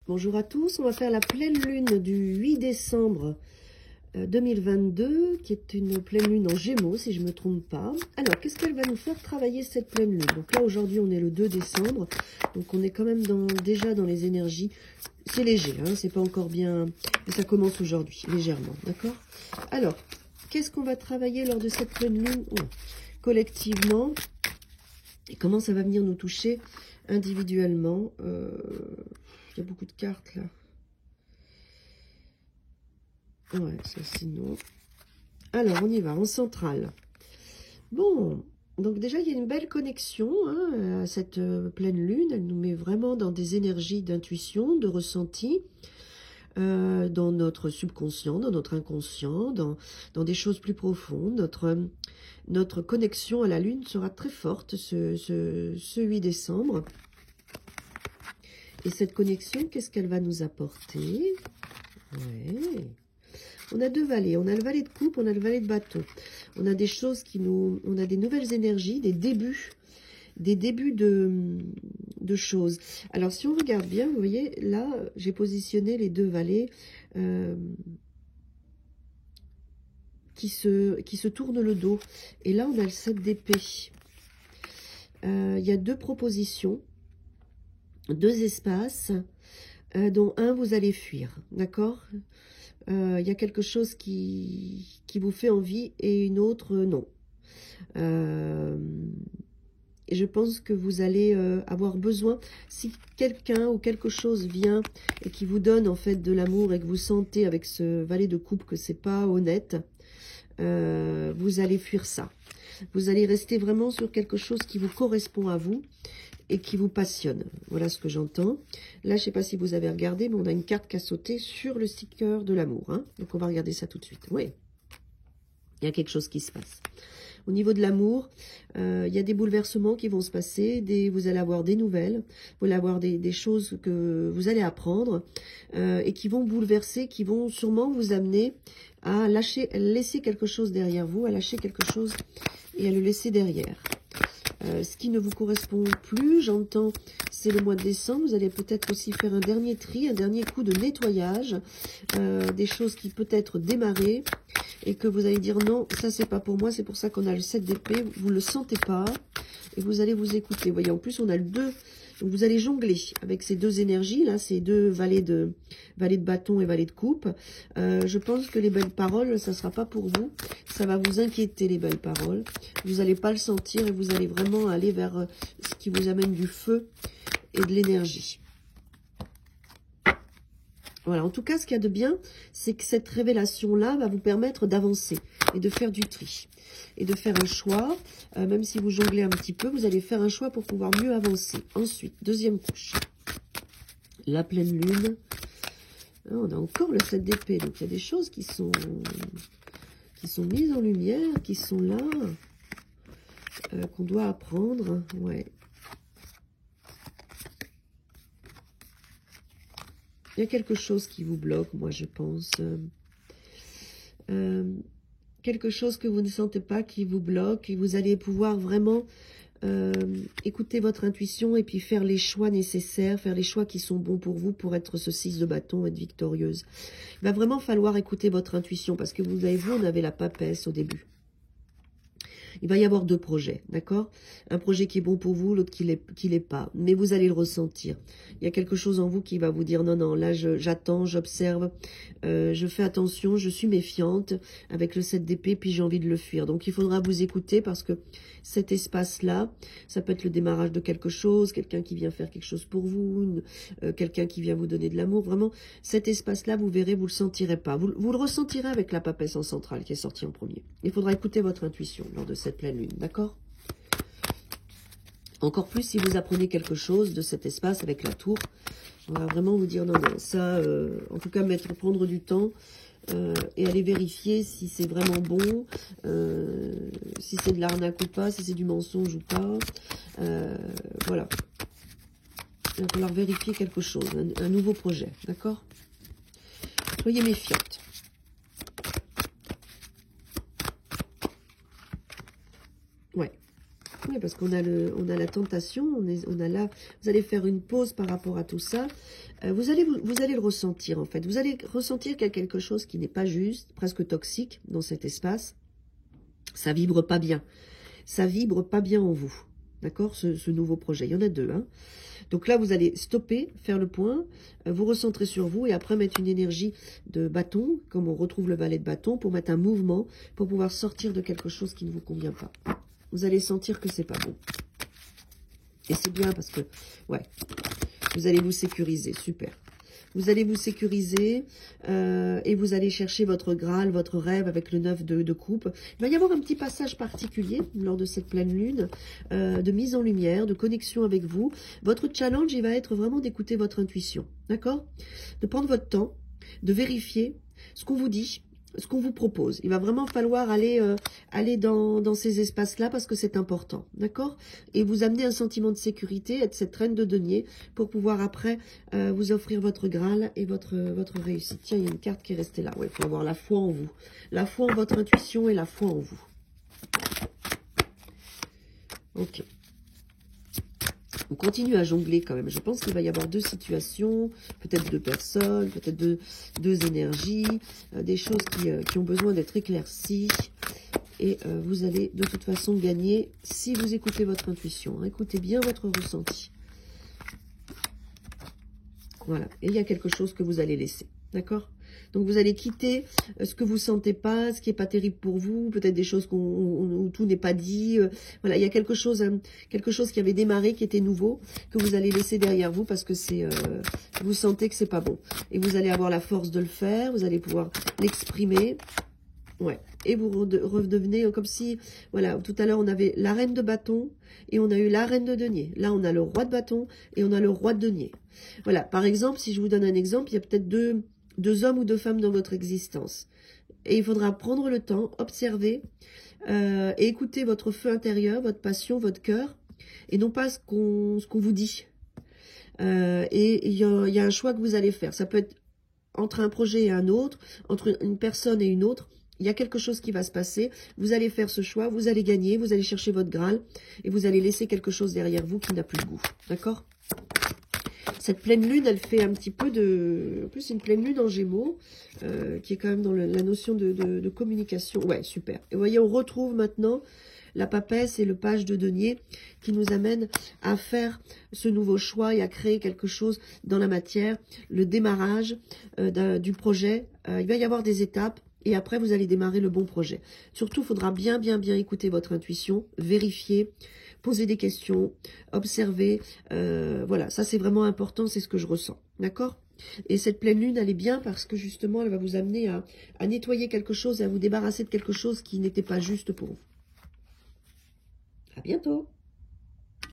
Bonjour à tous, on va faire la pleine lune du 8 décembre 2022, qui est une pleine lune en Gémeaux, si je ne me trompe pas. Alors, qu'est-ce qu'elle va nous faire travailler cette pleine lune? Donc là, aujourd'hui, on est le 2 décembre, donc on est quand même déjà dans les énergies. C'est léger, hein, c'est pas encore bien, mais ça commence aujourd'hui, légèrement, d'accord? Alors, qu'est-ce qu'on va travailler lors de cette pleine lune collectivement? Et comment ça va venir nous toucher individuellement? Il y a beaucoup de cartes, là. Ouais, ça sinon. Alors, on y va, en centrale. Bon, donc déjà, il y a une belle connexion hein, à cette pleine lune. Elle nous met vraiment dans des énergies d'intuition, de ressenti, dans notre subconscient, dans notre inconscient, dans des choses plus profondes. Notre connexion à la lune sera très forte ce 8 décembre. Et cette connexion, qu'est-ce qu'elle va nous apporter? Ouais. On a deux valets, on a le valet de coupe, on a le valet de bâton. On a des choses on a des nouvelles énergies, des débuts de choses. Alors si on regarde bien, vous voyez, là, j'ai positionné les deux valets qui se tournent le dos. Et là, on a le 7 d'épée. Il y a deux propositions, deux espaces, dont un, vous allez fuir, d'accord ? Il y a quelque chose qui vous fait envie et une autre non. Et je pense que vous allez avoir besoin, si quelqu'un ou quelque chose vient et qui vous donne en fait de l'amour et que vous sentez avec ce valet de coupe que c'est pas honnête, vous allez fuir ça. Vous allez rester vraiment sur quelque chose qui vous correspond à vous et qui vous passionne. Voilà ce que j'entends. Là, je ne sais pas si vous avez regardé, mais on a une carte qui a sauté sur le sticker de l'amour. Hein. Donc, on va regarder ça tout de suite. Oui, il y a quelque chose qui se passe. Au niveau de l'amour, il y a des bouleversements qui vont se passer. Vous allez avoir des nouvelles. Vous allez avoir des choses que vous allez apprendre et qui vont bouleverser, qui vont sûrement vous amener à laisser quelque chose derrière vous, à lâcher quelque chose et à le laisser derrière. Ce qui ne vous correspond plus, j'entends, c'est le mois de décembre. Vous allez peut-être aussi faire un dernier tri, un dernier coup de nettoyage, des choses qui peut-être démarré et que vous allez dire non, ça c'est pas pour moi, c'est pour ça qu'on a le 7 d'épée, vous ne le sentez pas et vous allez vous écouter. Vous voyez, en plus on a le 2, donc vous allez jongler avec ces deux énergies, là, ces deux valets de bâton et valets de coupe. Je pense que les belles paroles, ça ne sera pas pour vous, ça va vous inquiéter les belles paroles, vous n'allez pas le sentir et vous allez vraiment aller vers ce qui vous amène du feu et de l'énergie. Voilà, en tout cas, ce qu'il y a de bien, c'est que cette révélation-là va vous permettre d'avancer et de faire du tri. Et de faire un choix, même si vous jonglez un petit peu, vous allez faire un choix pour pouvoir mieux avancer. Ensuite, deuxième couche, la pleine lune. Ah, on a encore le 7 d'épée, donc il y a des choses qui sont mises en lumière, qui sont là, qu'on doit apprendre, ouais. Il y a quelque chose qui vous bloque, moi, je pense. Quelque chose que vous ne sentez pas qui vous bloque. Et vous allez pouvoir vraiment écouter votre intuition et puis faire les choix nécessaires, faire les choix qui sont bons pour vous pour être ce 6 de bâton, être victorieuse. Il va vraiment falloir écouter votre intuition parce que vous on avait la papesse au début. Il va y avoir deux projets, d'accord? Un projet qui est bon pour vous, l'autre qui l'est pas. Mais vous allez le ressentir. Il y a quelque chose en vous qui va vous dire, non, non, là, j'attends, j'observe, je fais attention, je suis méfiante avec le 7 d'épée, puis j'ai envie de le fuir. Donc, il faudra vous écouter parce que cet espace-là, ça peut être le démarrage de quelque chose, quelqu'un qui vient faire quelque chose pour vous, quelqu'un qui vient vous donner de l'amour. Vraiment, cet espace-là, vous verrez, vous le sentirez pas. Vous le ressentirez avec la papesse en centrale qui est sortie en premier. Il faudra écouter votre intuition lors de cette pleine lune, d'accord? Encore plus si vous apprenez quelque chose de cet espace avec la tour, on va vraiment vous dire non, non, ça, en tout cas, prendre du temps et aller vérifier si c'est vraiment bon, si c'est de l'arnaque ou pas, si c'est du mensonge ou pas, voilà. Il va falloir vérifier quelque chose, un nouveau projet, d'accord? Soyez méfiante. Ouais. Oui, parce qu'on a la tentation, on a là, vous allez faire une pause par rapport à tout ça. Vous allez le ressentir, en fait. Vous allez ressentir qu'il y a quelque chose qui n'est pas juste, presque toxique dans cet espace. Ça vibre pas bien. Ça vibre pas bien en vous. D'accord, ce nouveau projet. Il y en a deux, hein. Donc là, vous allez stopper, faire le point, vous recentrer sur vous et après mettre une énergie de bâton, comme on retrouve le valet de bâton, pour mettre un mouvement, pour pouvoir sortir de quelque chose qui ne vous convient pas. Vous allez sentir que c'est pas bon. Et c'est bien parce que, ouais, vous allez vous sécuriser, super. Vous allez vous sécuriser et vous allez chercher votre Graal, votre rêve avec le 9 de coupe. Il va y avoir un petit passage particulier lors de cette pleine lune, de mise en lumière, de connexion avec vous. Votre challenge, il va être vraiment d'écouter votre intuition, d'accord? De prendre votre temps, de vérifier ce qu'on vous dit, ce qu'on vous propose. Il va vraiment falloir aller dans ces espaces-là parce que c'est important, d'accord? Et vous amener un sentiment de sécurité, être cette reine de denier pour pouvoir après vous offrir votre Graal et votre réussite. Tiens, il y a une carte qui est restée là. Ouais, il faut avoir la foi en vous. La foi en votre intuition et la foi en vous. Ok. On continue à jongler quand même. Je pense qu'il va y avoir deux situations, peut-être deux personnes, peut-être deux énergies, des choses qui ont besoin d'être éclaircies. Et vous allez de toute façon gagner si vous écoutez votre intuition. Écoutez bien votre ressenti. Voilà. Et il y a quelque chose que vous allez laisser. D'accord? Donc vous allez quitter ce que vous sentez pas, ce qui est pas terrible pour vous, peut-être des choses où tout n'est pas dit. Voilà, il y a quelque chose qui avait démarré, qui était nouveau, que vous allez laisser derrière vous parce que c'est, vous sentez que c'est pas bon. Et vous allez avoir la force de le faire, vous allez pouvoir l'exprimer. Ouais. Et vous redevenez comme si, voilà, tout à l'heure on avait la reine de bâton et on a eu la reine de denier. Là on a le roi de bâton et on a le roi de denier. Voilà, par exemple, si je vous donne un exemple, il y a peut-être deux hommes ou deux femmes dans votre existence. Et il faudra prendre le temps, observer et écouter votre feu intérieur, votre passion, votre cœur, et non pas ce qu'on vous dit. Et il y a un choix que vous allez faire. Ça peut être entre un projet et un autre, entre une personne et une autre. Il y a quelque chose qui va se passer. Vous allez faire ce choix, vous allez gagner, vous allez chercher votre Graal et vous allez laisser quelque chose derrière vous qui n'a plus de goût. D'accord ? Cette pleine lune, elle fait un petit peu de... En plus, c'est une pleine lune en Gémeaux, qui est quand même dans la notion de communication. Ouais, super. Et vous voyez, on retrouve maintenant la papesse et le page de denier qui nous amènent à faire ce nouveau choix et à créer quelque chose dans la matière, le démarrage du projet. Il va y avoir des étapes. Et après, vous allez démarrer le bon projet. Surtout, il faudra bien écouter votre intuition, vérifier, poser des questions, observer. Voilà, ça c'est vraiment important, c'est ce que je ressens. D'accord ? Et cette pleine lune, elle est bien parce que justement, elle va vous amener à nettoyer quelque chose et à vous débarrasser de quelque chose qui n'était pas juste pour vous. À bientôt.